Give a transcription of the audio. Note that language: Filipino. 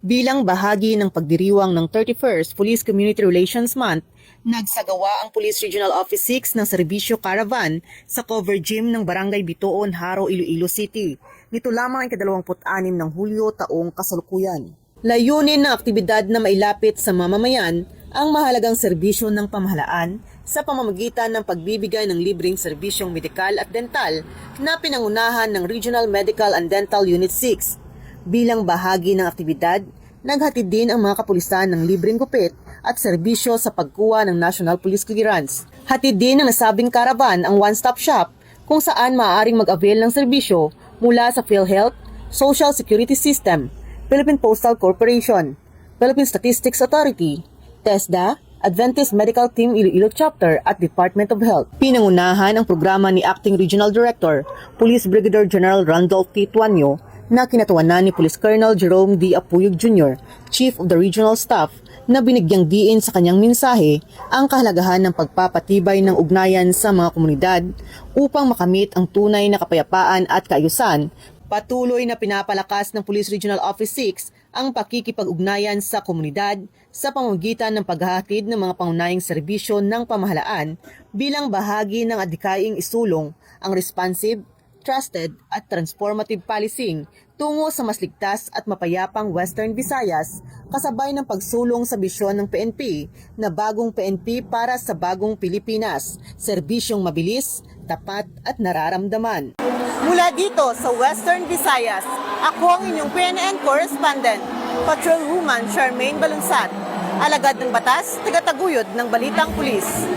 Bilang bahagi ng pagdiriwang ng 31st Police Community Relations Month, nagsagawa ang Police Regional Office 6 ng serbisyo caravan sa cover gym ng Barangay Bitoon, Haro, Iloilo City. Nito lamang ang ika-26 ng Hulyo taong kasalukuyan. Layunin ng aktibidad na mailapit sa mamamayan ang mahalagang serbisyo ng pamahalaan sa pamamagitan ng pagbibigay ng libreng serbisyong medikal at dental na pinangunahan ng Regional Medical and Dental Unit 6. Bilang bahagi ng aktibidad, naghatid din ang mga kapulisan ng libreng gupit at serbisyo sa pagkuha ng National Police Clearance. Hatid din ng nasabing caravan ang one-stop shop kung saan maaaring mag-avail ng serbisyo mula sa PhilHealth, Social Security System, Philippine Postal Corporation, Philippine Statistics Authority, TESDA, Adventist Medical Team Iloilo Chapter at Department of Health. Pinangunahan ang programa ni Acting Regional Director, Police Brigadier General Randolph T. Tuanyo, na kinatuwanan ni Police Colonel Jerome D. Apuyog Jr., Chief of the Regional Staff, na binigyang diin sa kanyang mensahe ang kahalagahan ng pagpapatibay ng ugnayan sa mga komunidad upang makamit ang tunay na kapayapaan at kaayusan. Patuloy na pinapalakas ng Police Regional Office 6 ang pakikipag-ugnayan sa komunidad sa pamamagitan ng paghahatid ng mga pangunahing serbisyo ng pamahalaan bilang bahagi ng adhikaing isulong ang responsive, trusted at transformative policing tungo sa mas ligtas at mapayapang Western Visayas kasabay ng pagsulong sa bisyon ng PNP na bagong PNP para sa bagong Pilipinas, serbisyong mabilis, tapat at nararamdaman. Mula dito sa Western Visayas, ako ang inyong PNN correspondent, Patrolwoman Charmaine Balunsat, alagad ng batas, tagataguyod ng Balitang Pulis.